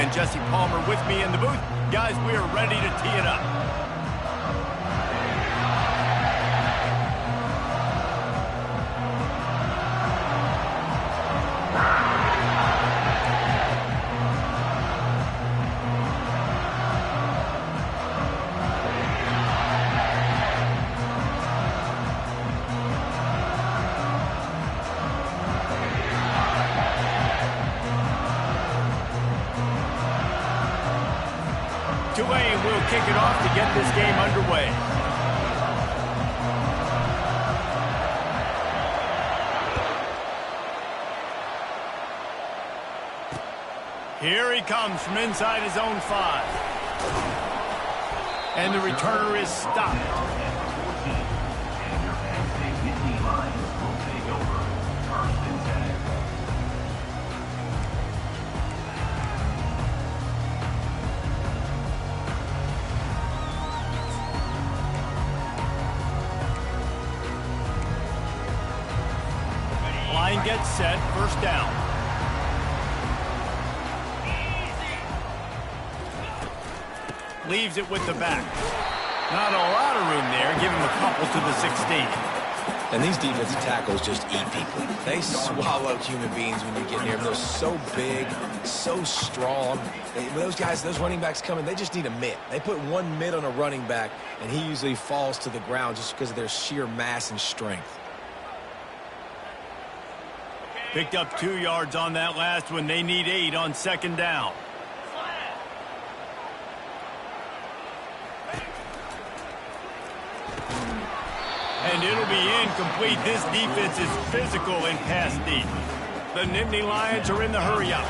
and Jesse Palmer with me in the booth. Guys, we are ready to tee it up. Tulane will kick it off to get this game underway. Here he comes from inside his own 5. And the returner is stopped. Line gets set, first down. Leaves it with the back. Not a lot of room there. Give him a couple to the 16. And these defensive tackles just eat people. They swallow human beings when you get near them. They're so big, so strong. When those guys, those running backs come in, they just need a mitt. They put one mitt on a running back, and he usually falls to the ground just because of their sheer mass and strength. Picked up 2 yards on that last one. They need 8 on second down. And it'll be incomplete. This defense is physical in pass deep. The Nittany Lions are in the hurry-up.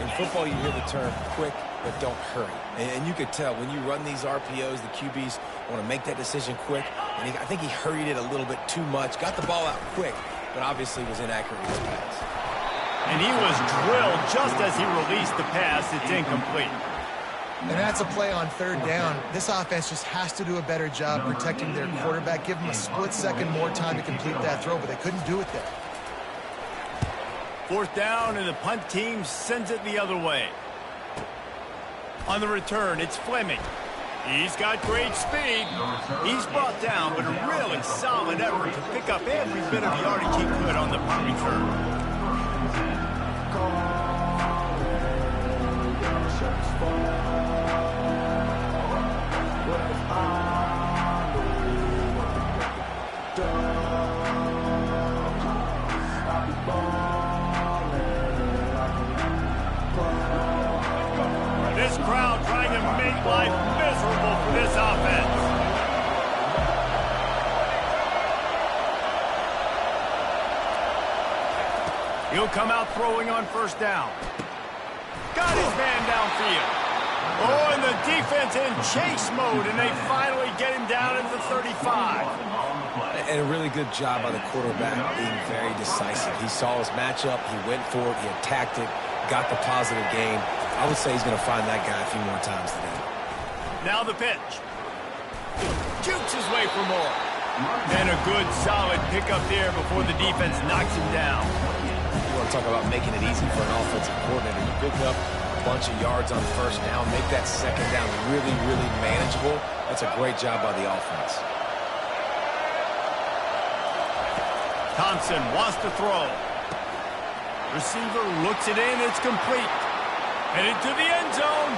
In football, you hear the term quick, but don't hurry. And you could tell when you run these RPOs, the QBs want to make that decision quick. And I think he hurried it a little bit too much. Got the ball out quick, but obviously was inaccurate in his pass. And he was drilled just as he released the pass. It's incomplete. And that's a play on third down. This offense just has to do a better job protecting their quarterback. Give them a split second more time to complete that throw, but they couldn't do it there. Fourth down, and the punt team sends it the other way. On the return, it's Fleming. He's got great speed. He's brought down, but a really solid effort to pick up every bit of yardage he could on the punt return. This crowd trying to make life miserable for this offense. He'll come out throwing on first down. Got his man downfield. Oh, and the defense in chase mode, and they finally get him down at the 35. And a really good job by the quarterback being very decisive. He saw his matchup, he went for it, he attacked it, got the positive gain. I would say he's going to find that guy a few more times today. Now the pitch. Jukes his way for more. And a good, solid pickup there before the defense knocks him down. You want to talk about making it easy for an offensive coordinator. You pick up a bunch of yards on first down, make that second down really, really manageable. That's a great job by the offense. Thompson wants to throw. Receiver looks it in. It's complete. Headed to the end zone.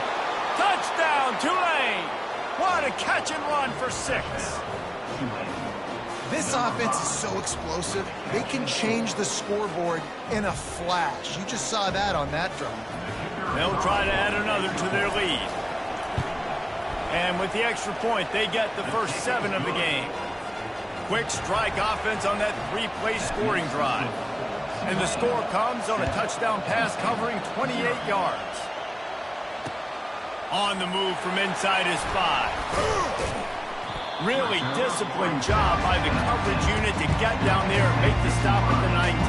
Touchdown, Tulane. What a catch and run for 6. This offense is so explosive, they can change the scoreboard in a flash. You just saw that on that drive. They'll try to add another to their lead. And with the extra point, they get the first 7 of the game. Quick strike offense on that 3-play scoring drive. And the score comes on a touchdown pass covering 28 yards. On the move from inside his 5. Really disciplined job by the coverage unit to get down there and make the stop at the 19.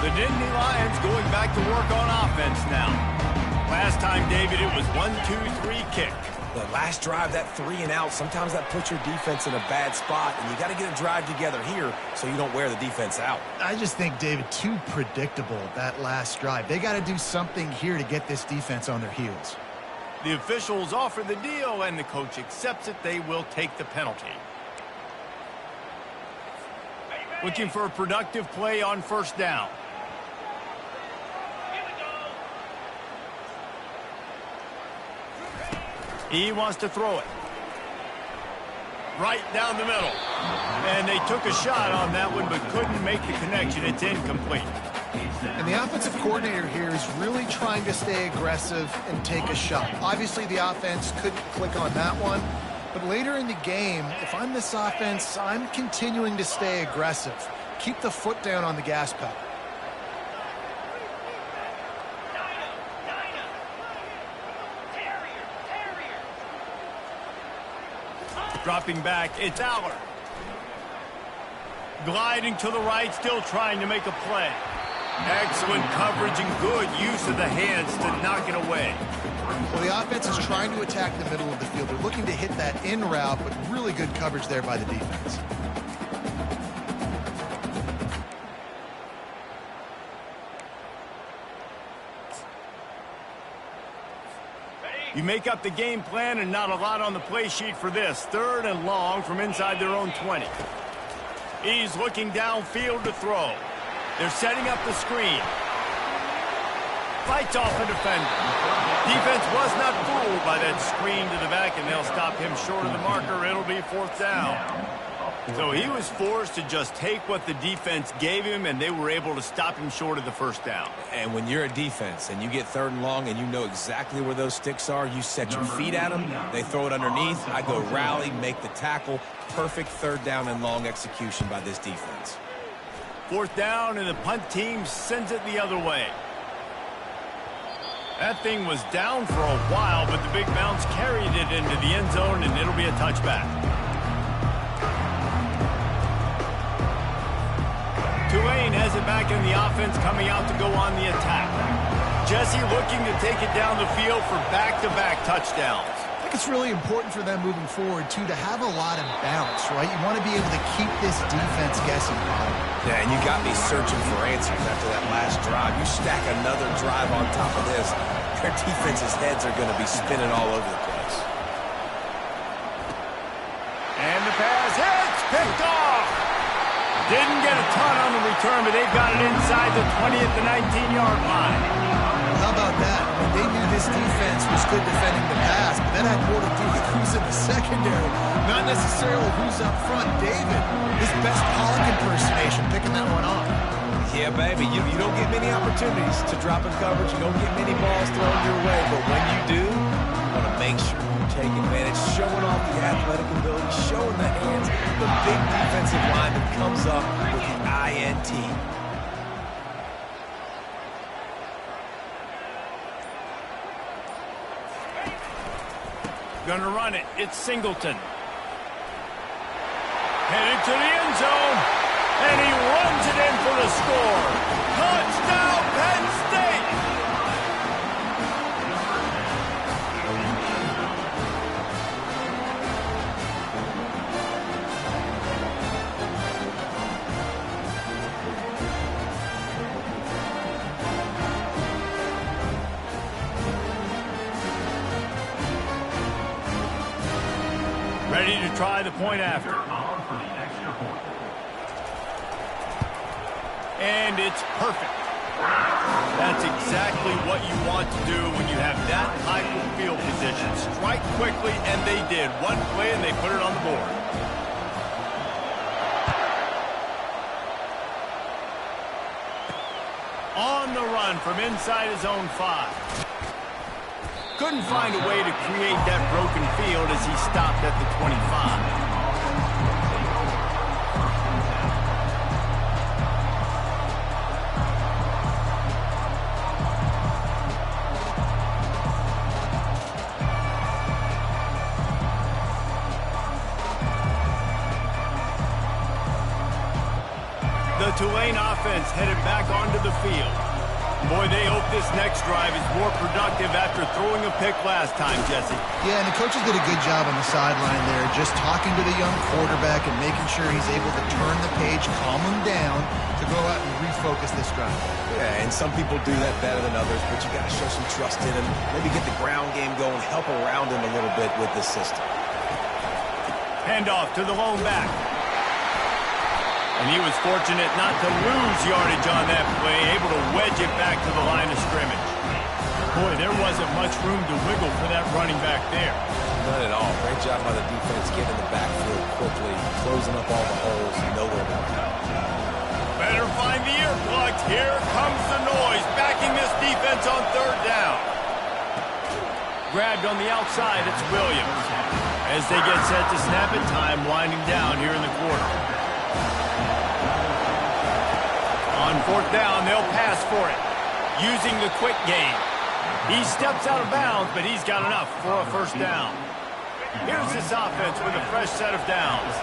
The Nittany Lions going back to work on offense now. Last time, David, it was 1-2-3 kick. The last drive, that 3-and-out, sometimes that puts your defense in a bad spot, and you got to get a drive together here so you don't wear the defense out. I just think, David, too predictable, that last drive. They got to do something here to get this defense on their heels. The officials offer the deal, and the coach accepts it. They will take the penalty. Looking for a productive play on first down. He wants to throw it. Right down the middle. And they took a shot on that one, but couldn't make the connection. It's incomplete. And the offensive coordinator here is really trying to stay aggressive and take a shot. Obviously, the offense couldn't click on that one. But later in the game, if I'm this offense, I'm continuing to stay aggressive. Keep the foot down on the gas pedal. Dropping back, it's Aller. Gliding to the right, still trying to make a play. Excellent coverage and good use of the hands to knock it away. Well, the offense is trying to attack the middle of the field. They're looking to hit that in route, but really good coverage there by the defense. You make up the game plan and not a lot on the play sheet for this. 3rd and long from inside their own 20. He's looking downfield to throw. They're setting up the screen. Fights off a defender. Defense was not fooled by that screen to the back, and they'll stop him short of the marker. It'll be 4th down. So he was forced to just take what the defense gave him, and they were able to stop him short of the 1st down. And when you're a defense and you get 3rd and long and you know exactly where those sticks are, you set your feet at them, they throw it underneath, I go rally, make the tackle. Perfect 3rd down and long execution by this defense. 4th down, and the punt team sends it the other way. That thing was down for a while, but the big bounce carried it into the end zone, and it'll be a touchback. Tulane has it back in the offense, coming out to go on the attack. Jesse looking to take it down the field for back-to-back touchdowns. I think it's really important for them moving forward, too, to have a lot of bounce, right? You want to be able to keep this defense guessing. Yeah, and you got me searching for answers after that last drive. You stack another drive on top of this, their defense's heads are going to be spinning all over the place. And the pass hits, picked off. Didn't get a ton on the return, but they've got it inside the 20 at the 19-yard line. How about that? I mean, they knew this defense was good defending the pass, but that had more to do with who's in the secondary, not necessarily who's up front. David, his best Pollock impersonation, picking that one off. Yeah, baby, you don't get many opportunities to drop in coverage. You don't get many balls thrown your way, but when you do, you want to make sure you take advantage, showing off the athletic ability, showing the hands. The big defensive lineman comes up with the INT. Gonna run it. It's Singleton. Headed to the end zone. And he runs it in for the score. Touchdown, Penn State! Ready to try the point after. And it's perfect. That's exactly what you want to do when you have that type of field position. Strike quickly, and they did. One play, and they put it on the board. On the run from inside his own 5. Couldn't find a way to create that broken field as he stopped at the 25. The Tulane offense headed back onto the field. Boy, they hope this next drive is more productive after throwing a pick last time, Jesse. Yeah, and the coaches did a good job on the sideline there, just talking to the young quarterback and making sure he's able to turn the page, calm him down to go out and refocus this drive. Yeah, and some people do that better than others, but you got to show some trust in him, maybe get the ground game going, help around him a little bit with this system. Handoff to the lone back. And he was fortunate not to lose yardage on that play, able to wedge it back to the line of scrimmage. Boy, there wasn't much room to wiggle for that running back there. Not at all. Great job by the defense getting in the backfield quickly, closing up all the holes, nowhere to go. Better find the earplugs. Here comes the noise, backing this defense on third down. Grabbed on the outside, it's Williams. As they get set to snap it, time winding down here in the quarter. On fourth down, they'll pass for it, using the quick game. He steps out of bounds, but he's got enough for a first down. Here's this offense with a fresh set of downs.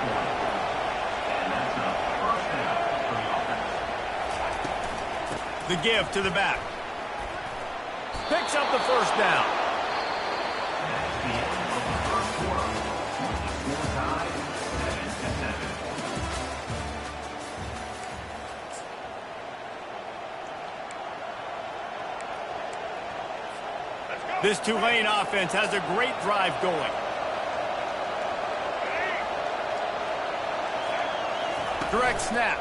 The give to the back. Picks up the first down. This Tulane offense has a great drive going. Direct snap.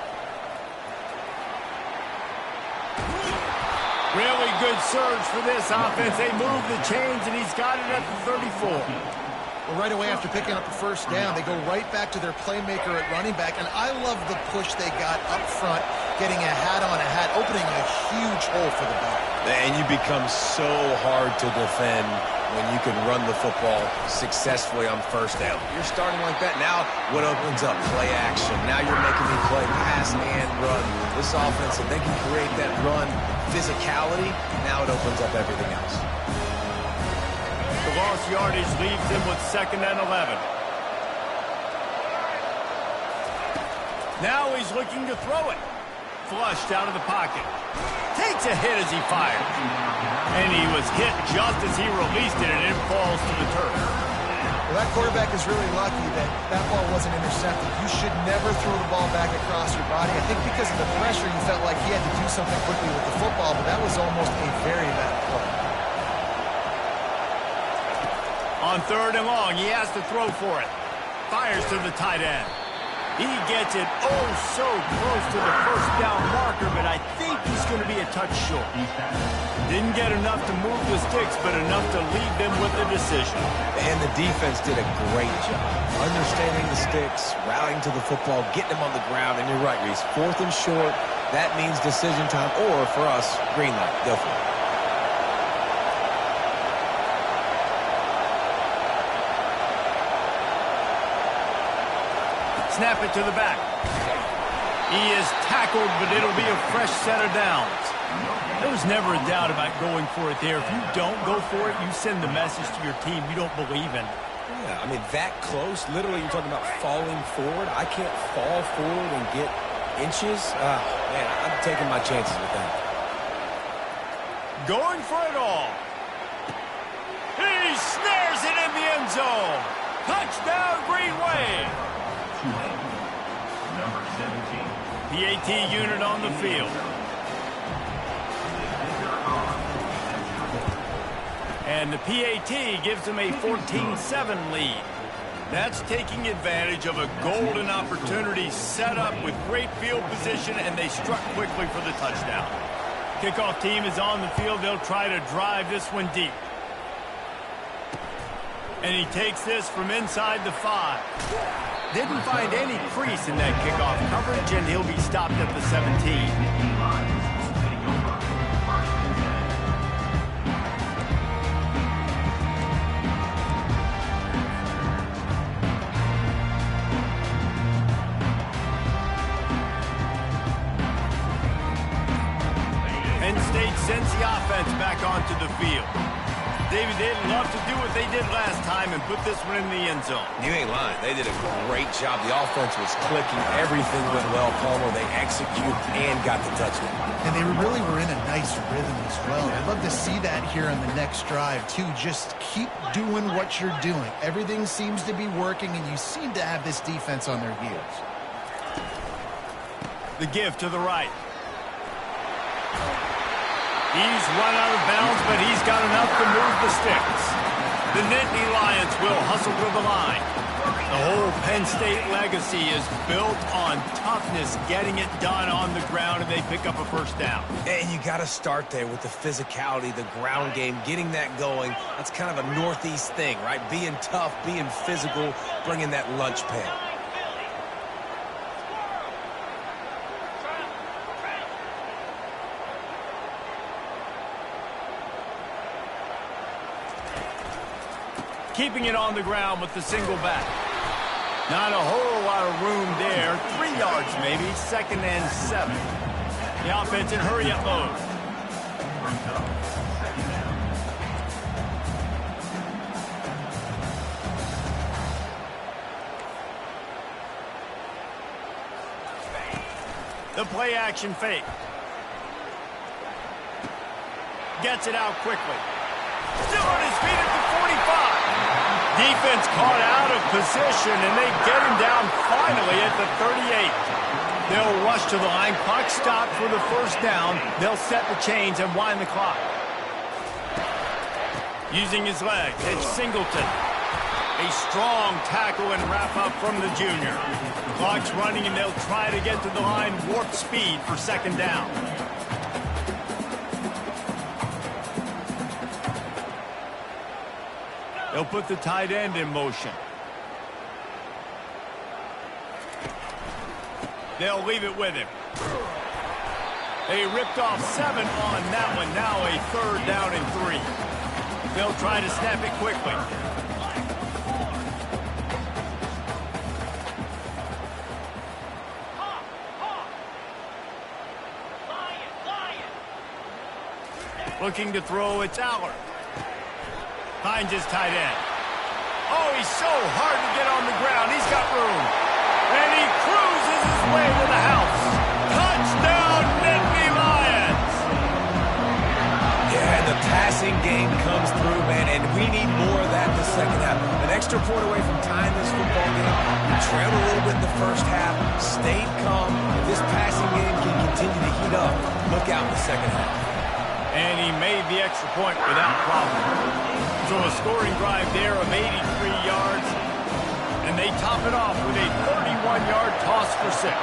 Really good surge for this offense. They move the chains, and he's got it at the 34. Well, right away after picking up the first down, they go right back to their playmaker at running back, and I love the push they got up front, getting a hat on a hat, opening a huge hole for the back. And you become so hard to defend when you can run the football successfully on first down. You're starting like that. Now what opens up? Play action. Now you're making me play pass and run. This offense, if they can create that run physicality, now it opens up everything else. The lost yardage leaves him with 2nd and 11. Now he's looking to throw it. Flushed out of the pocket. Takes a hit as he fired. And he was hit just as he released it, and it falls to the turf. Well, that quarterback is really lucky that that ball wasn't intercepted. You should never throw the ball back across your body. I think because of the pressure, you felt like he had to do something quickly with the football, but that was almost a very bad play. On 3rd and long, he has to throw for it. Fires to the tight end. He gets it oh so close to the first down marker, but I think he's going to be a touch short. Didn't get enough to move the sticks, but enough to leave them with the decision. And the defense did a great job understanding the sticks, rallying to the football, getting him on the ground. And you're right, Reese, 4th and short, that means decision time, or for us, green light. Go for it. Snap it to the back. He is tackled, but it'll be a fresh set of downs. There was never a doubt about going for it there. If you don't go for it, you send the message to your team you don't believe in. Yeah, I mean, that close, literally you're talking about falling forward. I can't fall forward and get inches. Man, I'm taking my chances with that. Going for it all. He snares it in the end zone. Touchdown, Green Wave. Number 17. PAT unit on the field. And the PAT gives them a 14-7 lead. That's taking advantage of a golden opportunity set up with great field position, and they struck quickly for the touchdown. Kickoff team is on the field. They'll try to drive this one deep. And he takes this from inside the 5. Didn't find any crease in that kickoff coverage, and he'll be stopped at the 17. Penn State sends the offense back onto the field. David, they'd love to do what they did last time and put this one in the end zone. You ain't lying. They did a great job. The offense was clicking. Everything went well, Palmer. They executed and got the touchdown. And they really were in a nice rhythm as well. I'd love to see that here on the next drive, too. Just keep doing what you're doing. Everything seems to be working, and you seem to have this defense on their heels. The give to the right. He's run out of bounds, but he's got enough to move the sticks. The Nittany Lions will hustle to the line. The whole Penn State legacy is built on toughness, getting it done on the ground, and they pick up a first down. And you got to start there with the physicality, the ground game, getting that going. That's kind of a Northeast thing, right? Being tough, being physical, bringing that lunch pail. Keeping it on the ground with the single back. Not a whole lot of room there. 3 yards maybe. 2nd and 7. The offense in hurry-up mode. The play-action fake. Gets it out quickly. Still on his feet at the 45. Defense caught out of position, and they get him down finally at the 38. They'll rush to the line. Clock stopped for the first down. They'll set the chains and wind the clock. Using his legs, it's Singleton. A strong tackle and wrap up from the junior. Clock's running, and they'll try to get to the line warp speed for 2nd down. They'll put the tight end in motion. They'll leave it with him. They ripped off 7 on that one. Now a 3rd down and 3. They'll try to snap it quickly. Looking to throw, it's Aller. Finds his tight end. Oh, he's so hard to get on the ground. He's got room. And he cruises his way to the house. Touchdown, Nittany Lions! Yeah, and the passing game comes through, man, and we need more of that in the second half. An extra point away from tying this football game. We trailed a little bit in the first half, stayed calm. If this passing game can continue to heat up, look out in the second half. And he made the extra point without problem. So a scoring drive there of 83 yards. And they top it off with a 31-yard toss for 6.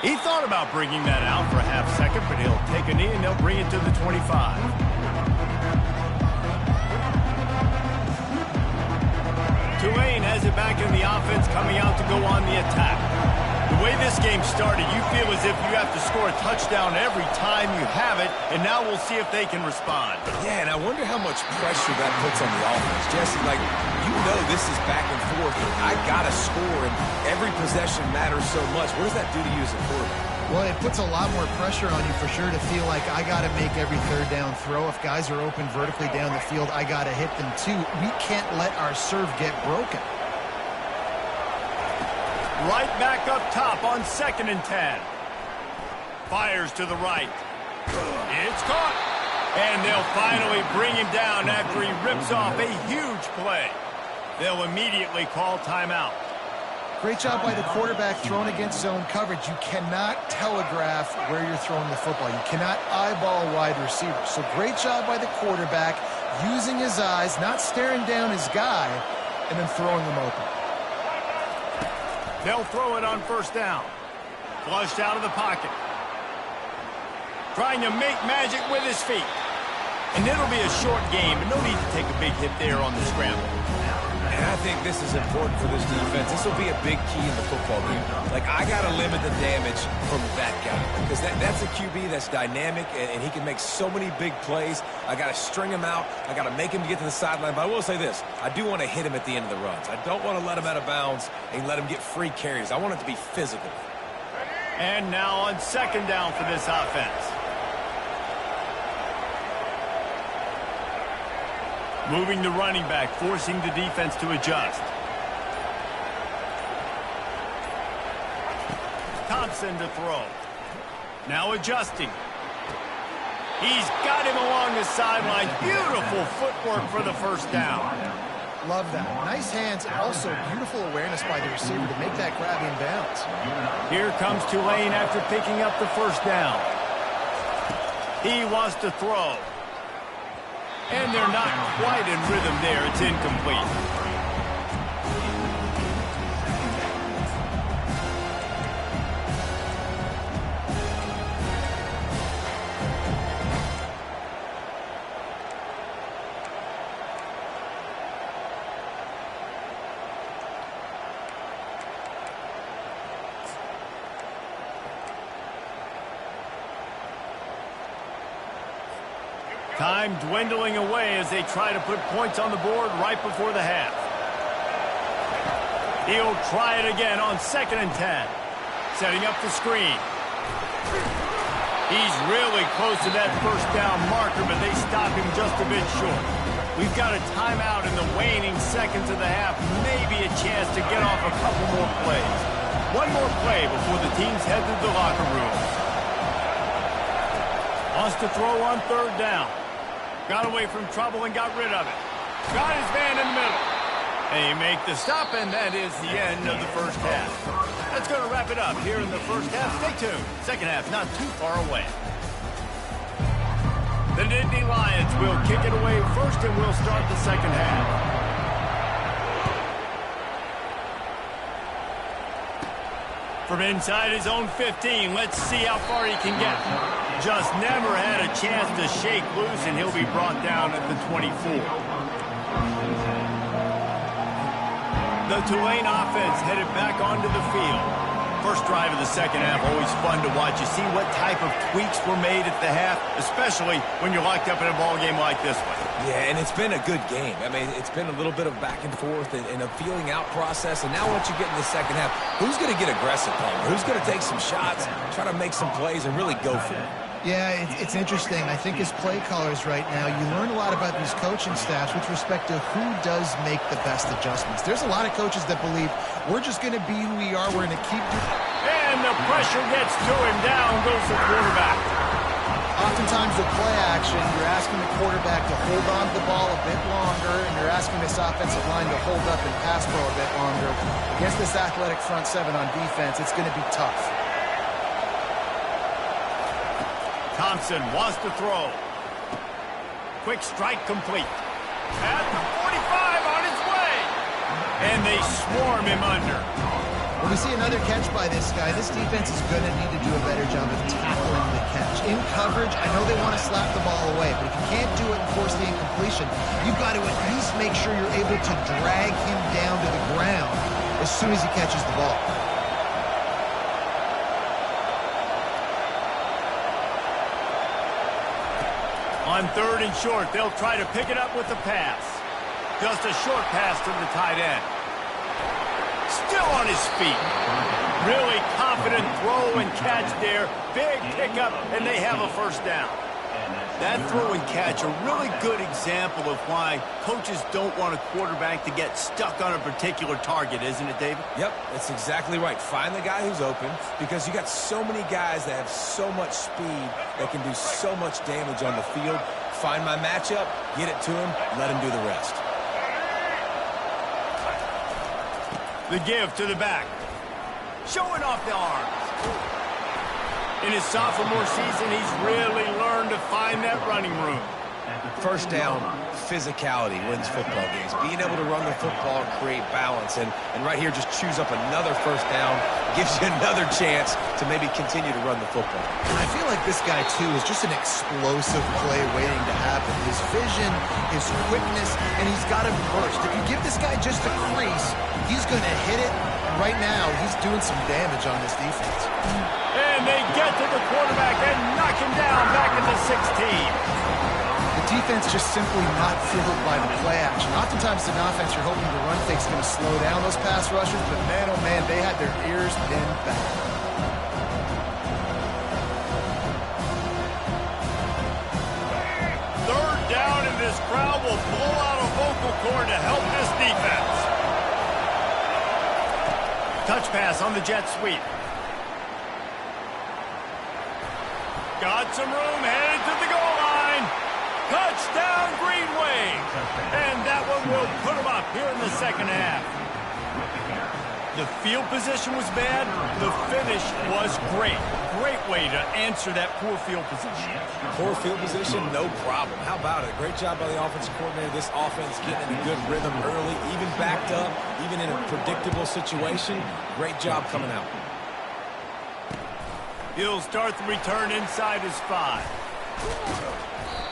He thought about bringing that out for a half second, but he'll take a knee and they'll bring it to the 25. Tulane has it back in the offense, coming out to go on the attack. The way this game started, you feel as if you have to score a touchdown every time you have it, and now we'll see if they can respond. Yeah, and I wonder how much pressure that puts on the offense. Jesse, like, you know this is back and forth. I got to score, and every possession matters so much. What does that do to you as a quarterback? Well, it puts a lot more pressure on you for sure to feel like I got to make every 3rd down throw. If guys are open vertically down the field, I got to hit them too. We can't let our serve get broken. Right back up top on 2nd and 10. Fires to the right. It's caught. And they'll finally bring him down after he rips off a huge play. They'll immediately call timeout. Great job by the quarterback throwing against zone coverage. You cannot telegraph where you're throwing the football. You cannot eyeball wide receivers. So great job by the quarterback using his eyes, not staring down his guy, and then throwing them open. They'll throw it on 1st down. Flushed out of the pocket. Trying to make magic with his feet. And it'll be a short game, but no need to take a big hit there on the scramble. And I think this is important for this defense. This will be a big key in the football game. Like, I got to limit the damage from that guy. Because that's a QB that's dynamic, and he can make so many big plays. I got to string him out. I got to make him get to the sideline. But I will say this. I do want to hit him at the end of the runs. I don't want to let him out of bounds and let him get free carries. I want it to be physical. And now on second down for this offense. Moving the running back, forcing the defense to adjust. Thompson to throw. Now adjusting. He's got him along the sideline. Beautiful footwork for the first down. Love that. Nice hands and also beautiful awareness by the receiver to make that grab in bounds. Here comes Tulane after picking up the first down. He wants to throw. And they're not quite in rhythm there. It's incomplete. Time dwindling away as they try to put points on the board right before the half. He'll try it again on 2nd and 10. Setting up the screen. He's really close to that first down marker, but they stop him just a bit short. We've got a timeout in the waning seconds of the half. Maybe a chance to get off a couple more plays. One more play before the teams head to the locker room. Wants to throw on 3rd down. Got away from trouble and got rid of it. Got his man in the middle. They make the stop, and that is the end of the first half. That's going to wrap it up here in the first half. Stay tuned. Second half not too far away. The Nittany Lions will kick it away first, and we'll start the second half. From inside his own 15, let's see how far he can get. Just never had a chance to shake loose, and he'll be brought down at the 24. The Tulane offense headed back onto the field. First drive of the second half, always fun to watch. You see what type of tweaks were made at the half, especially when you're locked up in a ball game like this one. Yeah, and it's been a good game. I mean, it's been a little bit of back and forth and a feeling out process. And now once you get in the second half, who's going to get aggressive, Palmer? Who's going to take some shots, try to make some plays, and really go for it? Yeah, it's interesting. I think as play callers right now, you learn a lot about these coaching staffs with respect to who does make the best adjustments. There's a lot of coaches that believe we're just going to be who we are. We're going to keep doing. And the pressure gets to him. Down goes the quarterback. Oftentimes with play action, you're asking the quarterback to hold on to the ball a bit longer, and you're asking this offensive line to hold up and pass pro a bit longer. Against this athletic front seven on defense, it's going to be tough. Thompson wants to throw. Quick strike complete. At the 45 on his way. And they swarm him under. When we see another catch by this guy, this defense is going to need to do a better job of tackling the catch. In coverage, I know they want to slap the ball away, but if you can't do it and force the incompletion, you've got to at least make sure you're able to drag him down to the ground as soon as he catches the ball. On 3rd and short, they'll try to pick it up with the pass. Just a short pass to the tight end. Still on his feet. Really confident throw and catch there. Big pickup, and they have a first down. That throw and catch, a really good example of why coaches don't want a quarterback to get stuck on a particular target, isn't it, David? Yep, that's exactly right. Find the guy who's open, because you got so many guys that have so much speed that can do so much damage on the field. Find my matchup, get it to him, let him do the rest. The give to the back. Showing off the arms. In his sophomore season, he's really learned to find that running room. First down, physicality wins football games. Being able to run the football and create balance. And right here, just choose up another first down. Gives you another chance to maybe continue to run the football. I feel like this guy, too, is just an explosive play waiting to happen. His vision, his quickness, and he's got a burst. If you give this guy just a crease, he's going to hit it. And right now, he's doing some damage on this defense. And they get to the quarterback and knock him down back at the 16. The defense just simply not fiddled by the play action. Oftentimes, an offense you're hoping the run fake's going to slow down those pass rushers, but man, oh man, they had their ears pinned back. crowd will blow out a vocal cord to help this defense. Touch pass on the jet sweep. Got some room, headed to the goal line. Touchdown, Green Wave. And that one will put them up here in the second half. The field position was bad. The finish was great. Great way to answer that poor field position. Poor field position, no problem. How about it? Great job by the offensive coordinator. This offense getting in a good rhythm early, even backed up, even in a predictable situation. Great job coming out. He'll start the return inside his 5.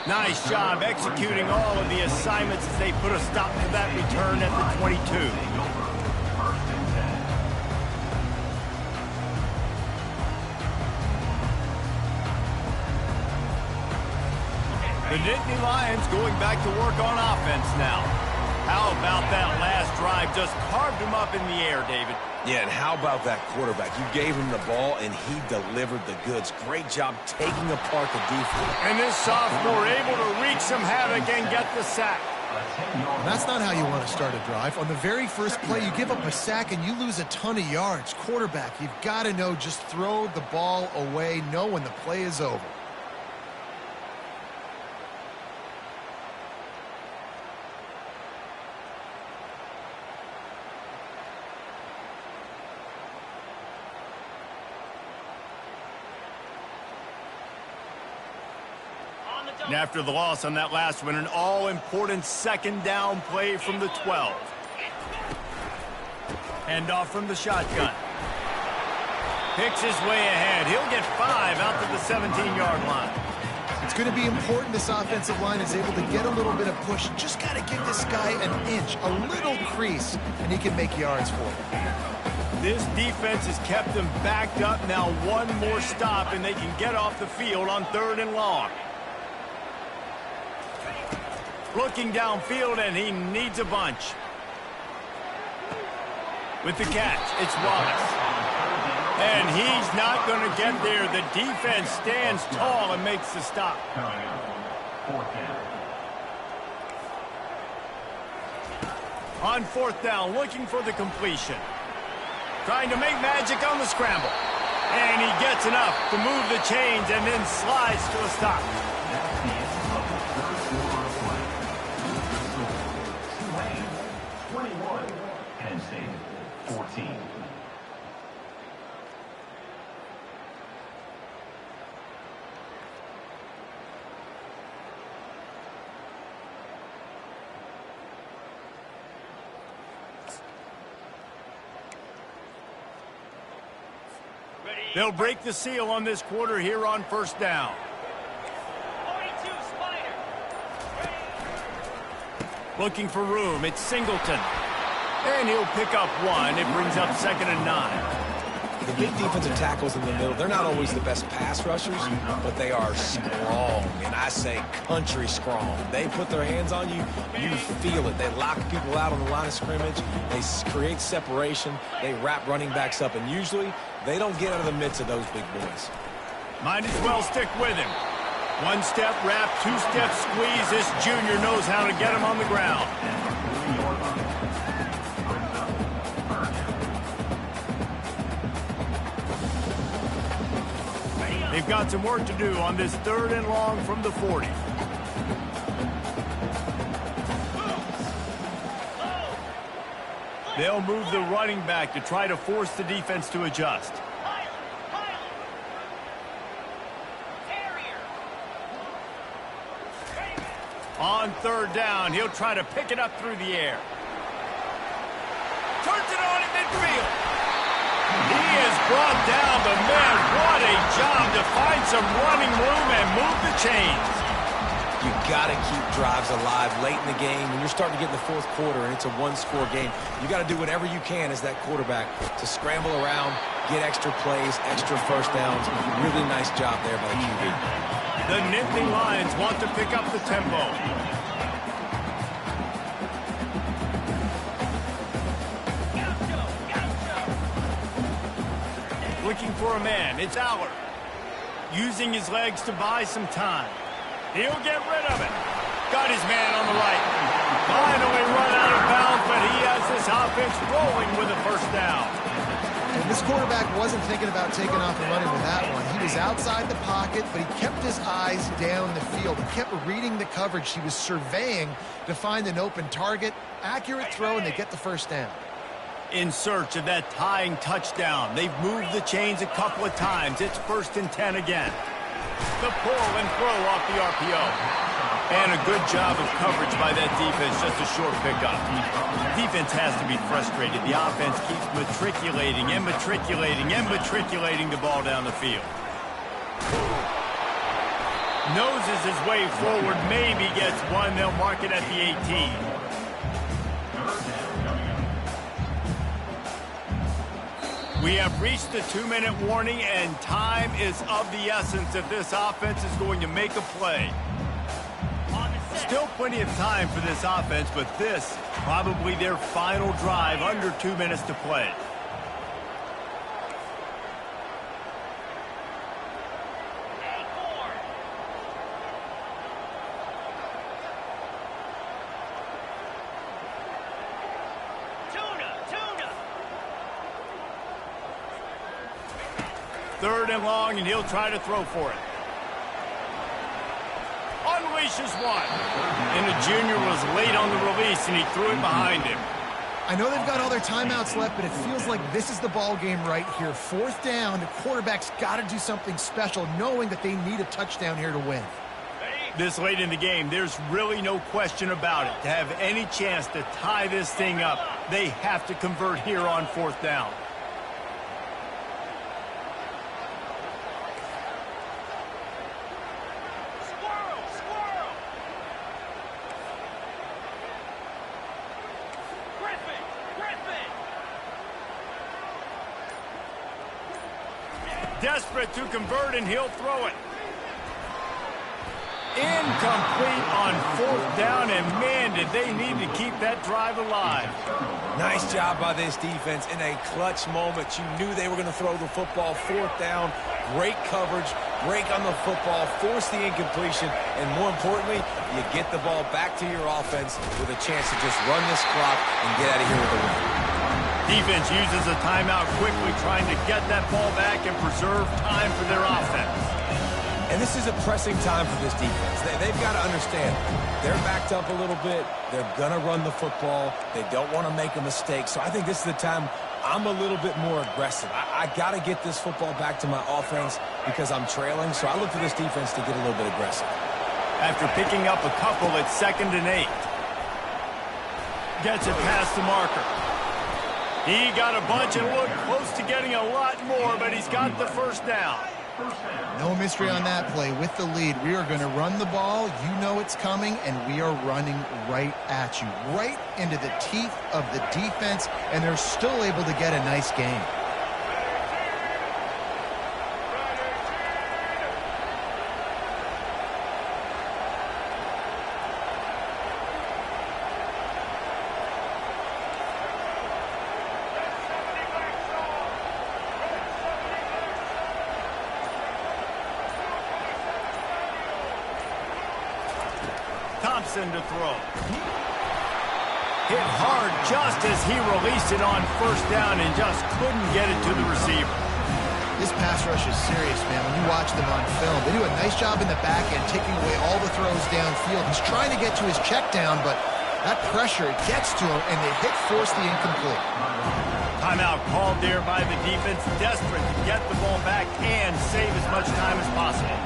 Nice job executing all of the assignments as they put a stop to that return at the 22. The Nittany Lions going back to work on offense now. How about that last drive? Just carved him up in the air, David. Yeah, and how about that quarterback? You gave him the ball, and he delivered the goods. Great job taking apart the defense. And this sophomore able to wreak some havoc and get the sack. That's not how you want to start a drive. On the very first play, you give up a sack and you lose a ton of yards. Quarterback, you've got to know, just throw the ball away, know when the play is over. And after the loss on that last one, an all-important second down play from the 12. Hand off from the shotgun. Picks his way ahead. He'll get 5 out to the 17-yard line. It's going to be important this offensive line is able to get a little bit of push. Just got to give this guy an inch, a little crease, and he can make yards for him. This defense has kept them backed up. Now one more stop, and they can get off the field on 3rd and long. Looking downfield, and he needs a bunch. With the catch, it's Wallace. And he's not going to get there. The defense stands tall and makes the stop. On 4th down, looking for the completion. Trying to make magic on the scramble. And he gets enough to move the chains and then slides to a stop. Penn State, 14. They'll break the seal on this quarter here on 1st down. 42 Spider. Looking for room, it's Singleton. And he'll pick up 1. It brings up 2nd and 9. The big defensive tackles in the middle, they're not always the best pass rushers, but they are strong, and I say country strong. They put their hands on you, you feel it. They lock people out on the line of scrimmage. They create separation. They wrap running backs up, and usually they don't get out of the midst of those big boys. Might as well stick with him. 1-step wrap, 2-step squeeze. This junior knows how to get him on the ground. They've got some work to do on this 3rd and long from the 40. They'll move the running back to try to force the defense to adjust. On 3rd down, he'll try to pick it up through the air. Turns it on at midfield. He has brought down the man. What a job to find some running room and move the chains. You got to keep drives alive late in the game. When you're starting to get in the 4th quarter and it's a 1-score game, you got to do whatever you can as that quarterback to scramble around, get extra plays, extra 1st downs. Really nice job there by the QB. The Nittany Lions want to pick up the tempo. Looking for a man, it's Allard. Using his legs to buy some time. He'll get rid of it. Got his man on the right. Finally run out of bounds, but he has this offense rolling with a first down. And this quarterback wasn't thinking about taking off and running with that one. He was outside the pocket, but he kept his eyes down the field. He kept reading the coverage. He was surveying to find an open target. Accurate throw, and they get the first down. In search of that tying touchdown. They've moved the chains a couple of times. It's 1st and 10 again. The pull and throw off the RPO. And a good job of coverage by that defense, just a short pickup. Defense has to be frustrated. The offense keeps matriculating and matriculating and matriculating the ball down the field. Noses his way forward, maybe gets one. They'll mark it at the 18. We have reached the 2-minute warning, and time is of the essence if this offense is going to make a play. Still plenty of time for this offense, but this probably their final drive, under 2 minutes to play. Third and long, and he'll try to throw for it. Unleashes one. And the junior was late on the release, and he threw it behind him. I know they've got all their timeouts left, but it feels like this is the ball game right here. 4th down, the quarterback's got to do something special, knowing that they need a touchdown here to win. This late in the game, there's really no question about it. To have any chance to tie this thing up, they have to convert here on 4th down. Desperate to convert, and he'll throw it. Incomplete on 4th down, and man, did they need to keep that drive alive. Nice job by this defense in a clutch moment. You knew they were going to throw the football. 4th down, great coverage, break on the football, force the incompletion, and more importantly, you get the ball back to your offense with a chance to just run this clock and get out of here with a win. Defense uses a timeout quickly, trying to get that ball back and preserve time for their offense. And this is a pressing time for this defense. They've got to understand, they're backed up a little bit. They're going to run the football. They don't want to make a mistake. So I think this is the time I'm a little bit more aggressive. I got to get this football back to my offense because I'm trailing. So I look for this defense to get a little bit aggressive. After picking up a couple, it's 2nd and 8. Gets it past the marker. He got a bunch and looked close to getting a lot more, but he's got the first down. No mystery on that play. With the lead, we are going to run the ball. You know it's coming, and we are running right at you, right into the teeth of the defense, and they're still able to get a nice gain. To throw. Hit hard just as he released it on 1st down and just couldn't get it to the receiver. This pass rush is serious, man. When you watch them on film, they do a nice job in the back end, taking away all the throws downfield. He's trying to get to his check down, but that pressure gets to him, and they force the incomplete. Timeout called there by the defense, desperate to get the ball back and save as much time as possible.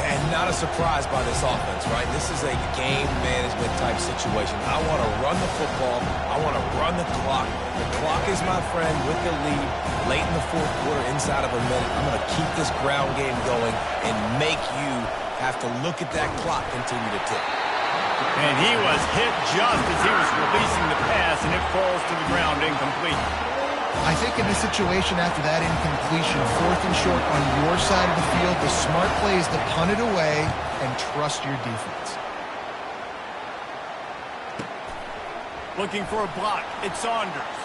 And not a surprise by this offense, right? This is a game management type situation. I want to run the football. I want to run the clock. The clock is my friend with the lead. Late in the 4th quarter, inside of a minute, I'm going to keep this ground game going and make you have to look at that clock continue to tick. And he was hit just as he was releasing the pass, and it falls to the ground incomplete. I think in this situation after that incompletion, 4th and short on your side of the field, the smart play is to punt it away and trust your defense. Looking for a block. It's Saunders.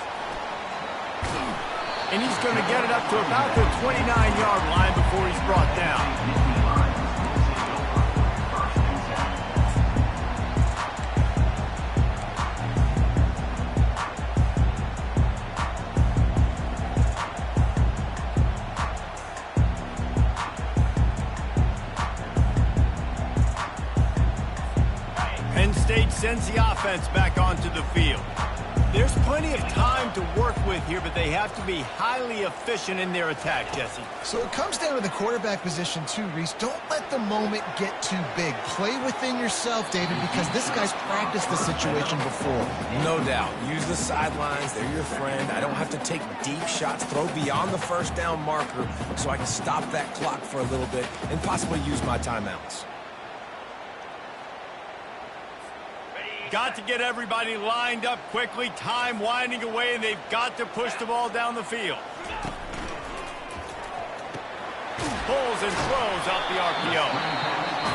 And he's going to get it up to about the 29-yard line before he's brought down. sends the offense back onto the field. There's plenty of time to work with here, but they have to be highly efficient in their attack, Jesse. So it comes down to the quarterback position too, Reese. Don't let the moment get too big. Play within yourself, David, because this guy's practiced the situation before. No doubt. Use the sidelines. They're your friend. I don't have to take deep shots, throw beyond the first down marker so I can stop that clock for a little bit and possibly use my timeouts. Got to get everybody lined up quickly. Time winding away, and they've got to push the ball down the field. Pulls and throws out the RPO.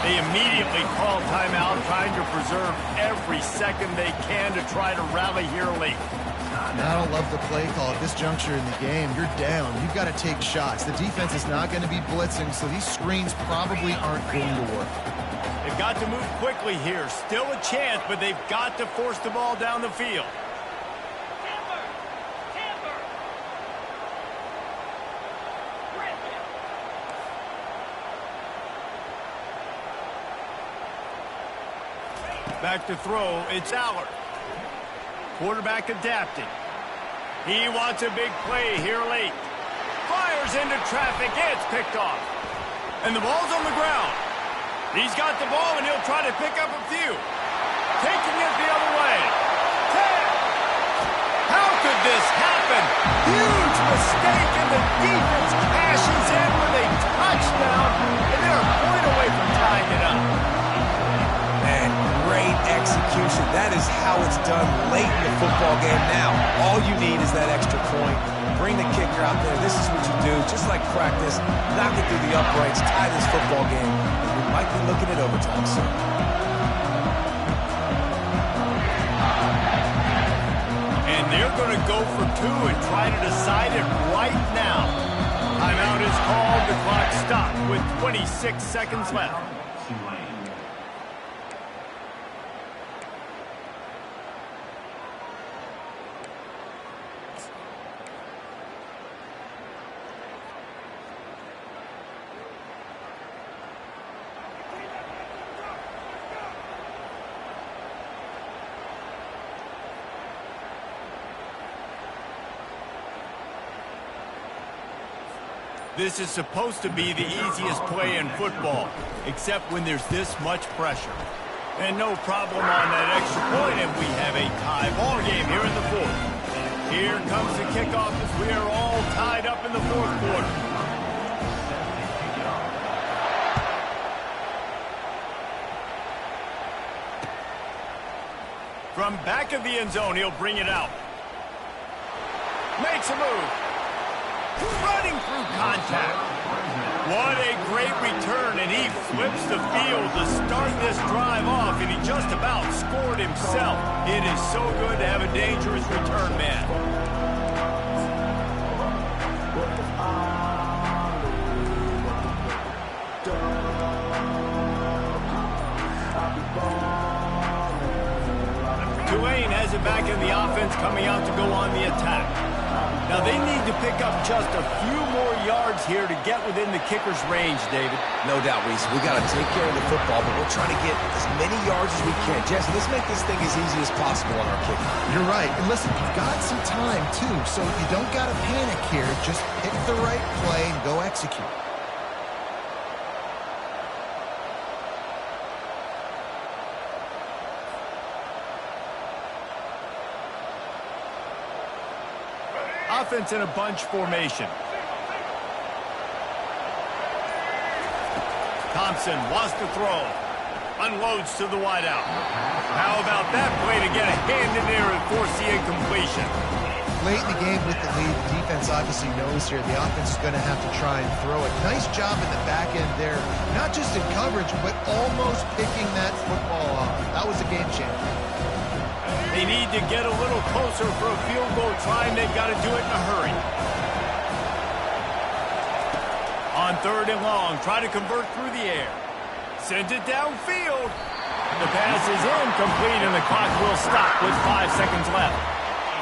They immediately call timeout, trying to preserve every second they can to try to rally here late. I don't love the play call at this juncture in the game. You're down. You've got to take shots. The defense is not going to be blitzing, so these screens probably aren't going to work. They've got to move quickly here. Still a chance, but they've got to force the ball down the field. Back to throw, it's Allard. Quarterback adapting. He wants a big play here late. Fires into traffic, it's picked off. And the ball's on the ground. He's got the ball, and he'll try to pick up a few. Taking it the other way. 10. How could this happen? Huge mistake, and the defense cashes in with a touchdown, and they're a point away from tying it up. Man, great execution. That is how it's done late in the football game now. All you need is that extra point. Bring the kicker out there. This is what you do. Just like practice, knock it through the uprights, tie this football game. We might be looking at overtime soon. And they're going to go for two and try to decide it right now. Timeout is called. The clock stopped with 26 seconds left. Tulane. This is supposed to be the easiest play in football, except when there's this much pressure. And no problem on that extra point, and we have a tie ball game here in the fourth. Here comes the kickoff as we are all tied up in the fourth quarter. From back of the end zone, he'll bring it out. Makes a move. Running through contact. What a great return, and he flips the field to start this drive off, and he just about scored himself. It is so good to have a dangerous return man. Tulane has it back in the offense, coming out to go on the attack. Now, they need to pick up just a few more yards here to get within the kicker's range, David. No doubt, Reese. We got to take care of the football, but we'll try to get as many yards as we can. Jesse, let's make this thing as easy as possible on our kicker. You're right. And listen, you've got some time, too, so you don't got to panic here. Just pick the right play and go execute. Offense in a bunch formation. Thompson wants to throw. Unloads to the wideout. How about that play to get a hand in there and force the incompletion? Late in the game with the lead, the defense obviously knows here the offense is going to have to try and throw it. Nice job in the back end there. Not just in coverage, but almost picking that football off. That was a game changer. They need to get a little closer for a field goal try, and they've got to do it in a hurry. On third and long, try to convert through the air. Sends it downfield. The pass is incomplete, and the clock will stop with 5 seconds left.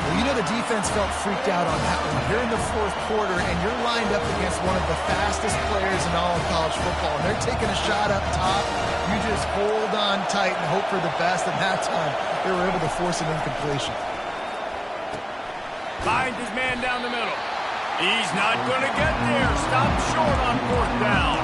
Well, you know the defense felt freaked out on that one. You're in the fourth quarter, and you're lined up against one of the fastest players in all of college football. And they're taking a shot up top. You just hold on tight and hope for the best. And that time, they were able to force an incompletion. Finds his man down the middle. He's not going to get there. Stopped short on fourth down.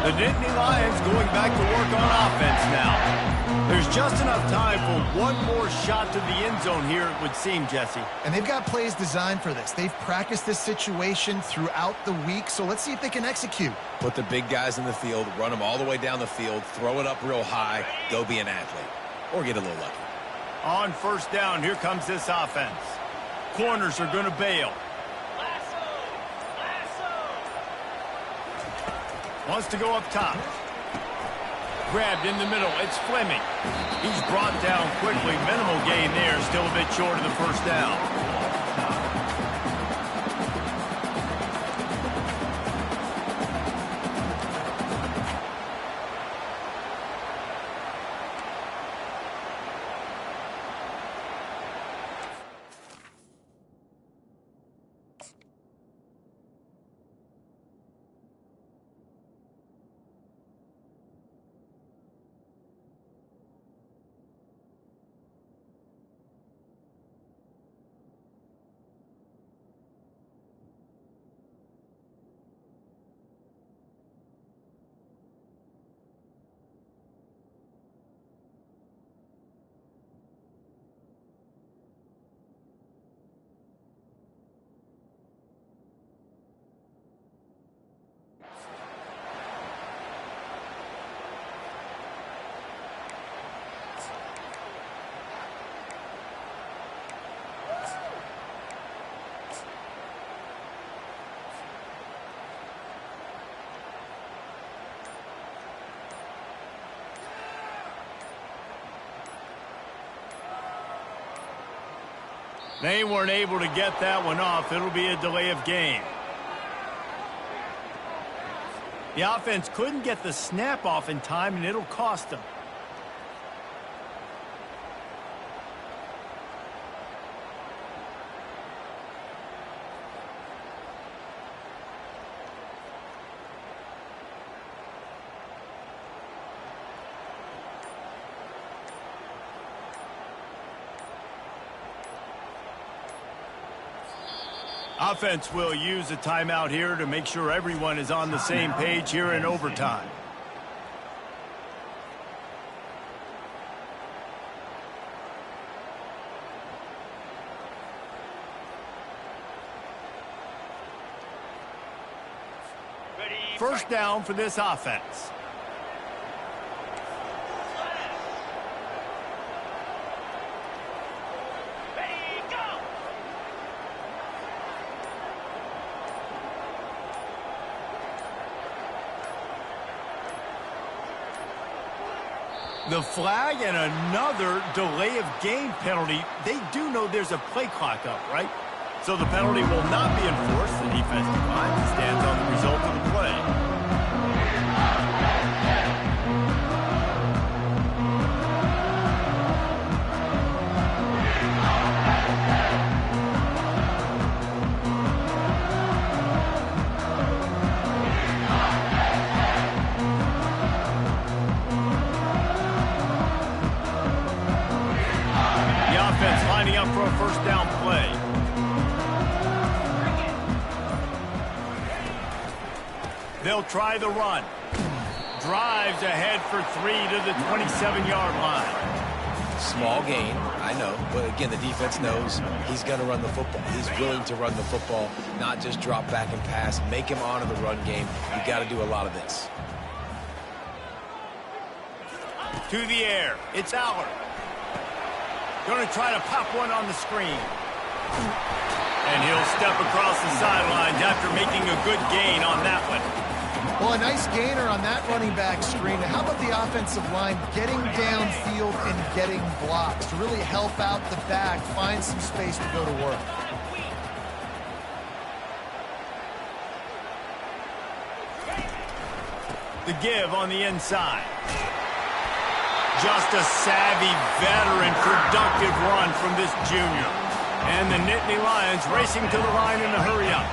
The Nittany Lions going back to work on offense now. There's just enough time for one more shot to the end zone here, it would seem, Jesse. And they've got plays designed for this. They've practiced this situation throughout the week, so let's see if they can execute. Put the big guys in the field, run them all the way down the field, throw it up real high, go be an athlete. Or get a little lucky. On first down, here comes this offense. Corners are going to bail. Wants to go up top. Grabbed in the middle. It's Fleming. He's brought down quickly. Minimal gain there. Still a bit short of the first down. They weren't able to get that one off. It'll be a delay of game. The offense couldn't get the snap off in time, and it'll cost them. Offense will use a timeout here to make sure everyone is on the same page here in overtime. First down for this offense. The flag and another delay of game penalty. They do know there's a play clock up, right? So the penalty will not be enforced. The defense declines and stands on the result of the play. Lining up for a first down play. They'll try the run. Drives ahead for 3 to the 27-yard line. Small gain, I know. But again, the defense knows he's going to run the football. He's willing to run the football, not just drop back and pass. Make him honor the run game. You've got to do a lot of this. To the air. It's Allard. Going to try to pop one on the screen. And he'll step across the sidelines after making a good gain on that one. Well, a nice gainer on that running back screen. How about the offensive line getting downfield and getting blocks to really help out the back, find some space to go to work? The give on the inside. Just a savvy, veteran, productive run from this junior. And the Nittany Lions racing to the line in a hurry-up.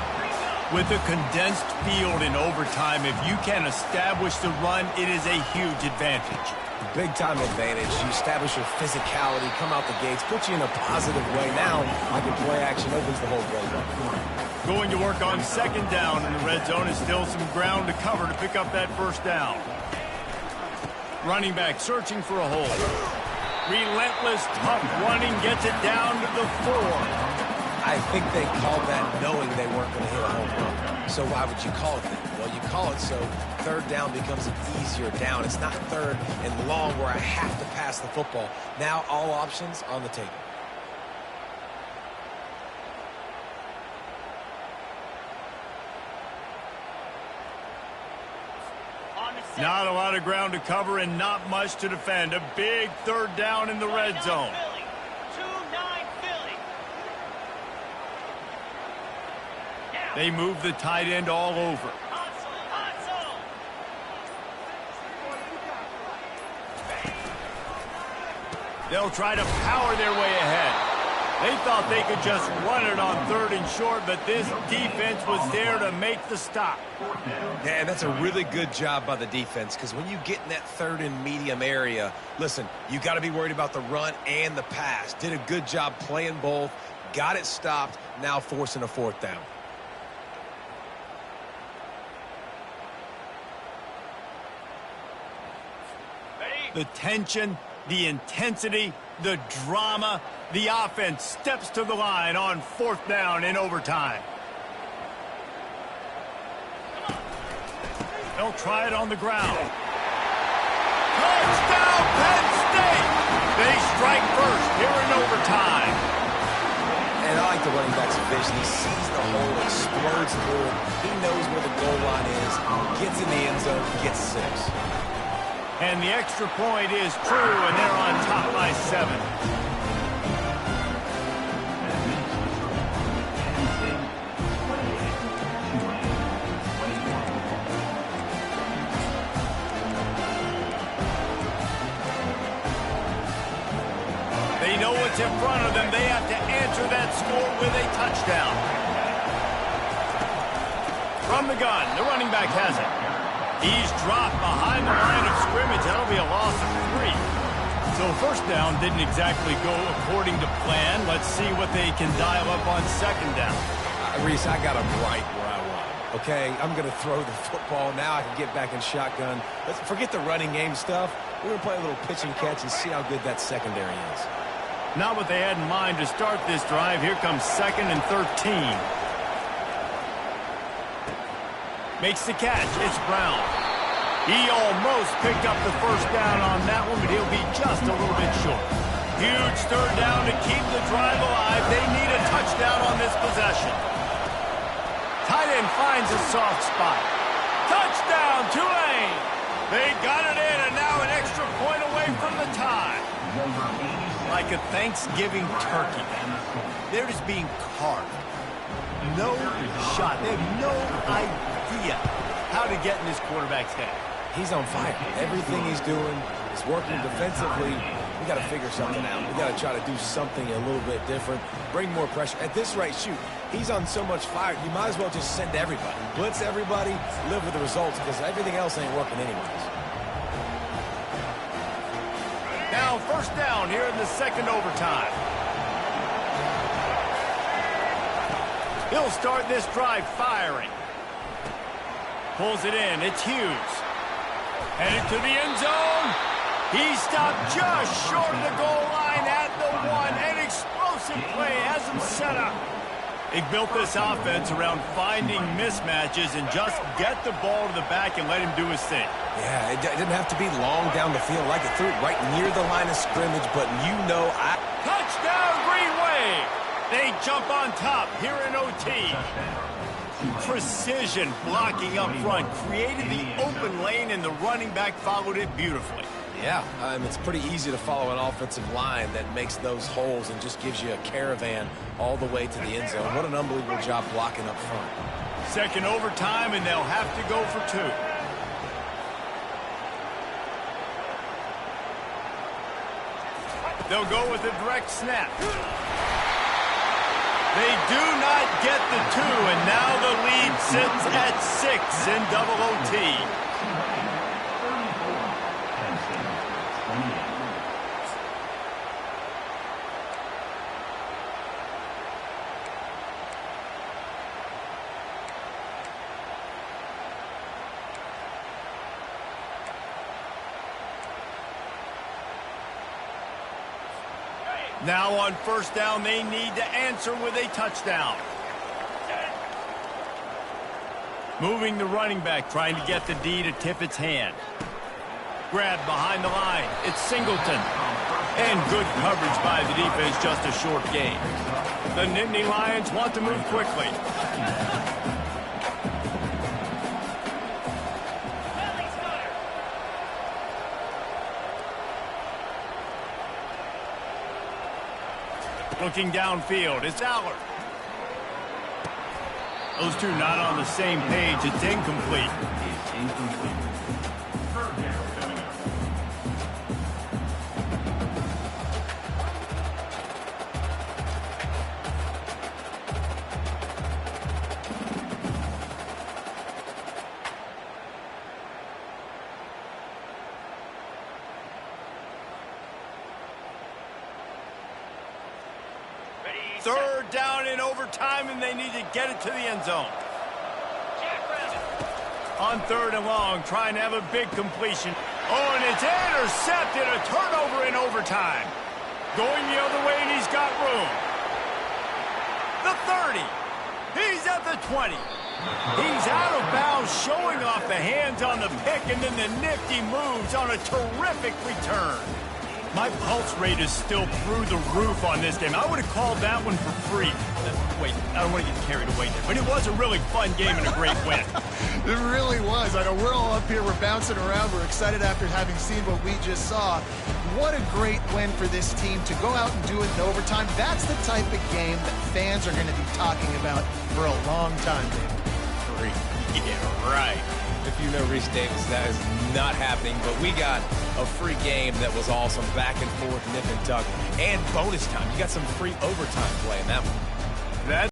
With a condensed field in overtime, if you can establish the run, it is a huge advantage. Big-time advantage. You establish your physicality, come out the gates, put you in a positive way. Now, like in play action, opens the whole playbook. Going to work on second down in the red zone is still some ground to cover to pick up that first down. Running back searching for a hole. Relentless, tough running gets it down to the 4. I think they called that knowing they weren't going to hit a home run. So why would you call it that? Well, you call it so third down becomes an easier down. It's not third and long where I have to pass the football. Now all options on the table. Not a lot of ground to cover and not much to defend. A big third down in the red zone. They move the tight end all over. They'll try to power their way ahead. They thought they could just run it on third and short, but this defense was there to make the stop. Yeah, and that's a really good job by the defense, because when you get in that third and medium area, listen, you got to be worried about the run and the pass. Did a good job playing both, got it stopped, now forcing a fourth down. The tension, the intensity, the drama, the offense steps to the line on fourth down in overtime. They'll try it on the ground. Touchdown, Penn State! They strike first here in overtime. And I like the running back's vision. He sees the hole, explodes through it. He knows where the goal line is, gets in the end zone, gets 6. And the extra point is true, and they're on top by 7. They know what's in front of them. They have to answer that score with a touchdown. From the gun, the running back has it. He's dropped behind the line of scrimmage. That'll be a loss of 3. So first down didn't exactly go according to plan. Let's see what they can dial up on second down. Reese, I got him right where I want him. Okay, I'm going to throw the football. Now I can get back in shotgun. Let's forget the running game stuff. We're going to play a little pitch and catch and see how good that secondary is. Not what they had in mind to start this drive. Here comes 2nd and 13. Makes the catch. It's Brown. He almost picked up the first down on that one, but he'll be just a little bit short. Huge third down to keep the drive alive. They need a touchdown on this possession. Tight end finds a soft spot. Touchdown, Tulane! They got it in, and now an extra point away from the tie. Like a Thanksgiving turkey. They're just being carved. No shot. They have no idea how to get in this quarterback's head. He's on fire. Everything he's doing is working defensively. We got to figure something out. We got to try to do something a little bit different. Bring more pressure. At this rate, shoot, he's on so much fire, you might as well just send everybody. Blitz everybody, live with the results, because everything else ain't working anyways. Now first down here in the second overtime. He'll start this drive firing. Pulls it in. It's Hughes. Headed to the end zone. He stopped just short of the goal line at the 1. An explosive play has him set up. They built this offense around finding mismatches and just get the ball to the back and let him do his thing. Yeah, it didn't have to be long down the field. Like it threw it right near the line of scrimmage, but you know Touchdown, Green Wave! They jump on top here in OT. Precision blocking up front, created the open lane, and the running back followed it beautifully. Yeah, it's pretty easy to follow an offensive line that makes those holes and just gives you a caravan all the way to the end zone. What an unbelievable job blocking up front. Second overtime, and they'll have to go for 2. They'll go with a direct snap. They do not get the 2, and now the lead sits at 6 in double OT. Penn State 28. Now on first down, they need to answer with a touchdown. Moving the running back, trying to get the D to tip its hand. Grab behind the line. It's Singleton. And good coverage by the defense, just a short gain. The Nittany Lions want to move quickly. Looking downfield, it's Allard. Those two not on the same page. It's incomplete. It's incomplete. Third down coming up. Third down in overtime, and they need to get it to the end zone. On third and long, trying to have a big completion. Oh, and it's intercepted. A turnover in overtime. Going the other way, and he's got room. The 30. He's at the 20. He's out of bounds, showing off the hands on the pick, and then the nifty moves on a terrific return. My pulse rate is still through the roof on this game. I would have called that one for free. Wait, I don't want to get carried away there. But it was a really fun game and a great win. It really was. I know we're all up here, we're bouncing around, we're excited after having seen what we just saw. What a great win for this team to go out and do it in overtime. That's the type of game that fans are going to be talking about for a long time, David. Free. Yeah, right. If you know Reese Davis, that is not happening, but we got a free game that was awesome, back and forth, nip and tuck, and bonus time. You got some free overtime play in that one.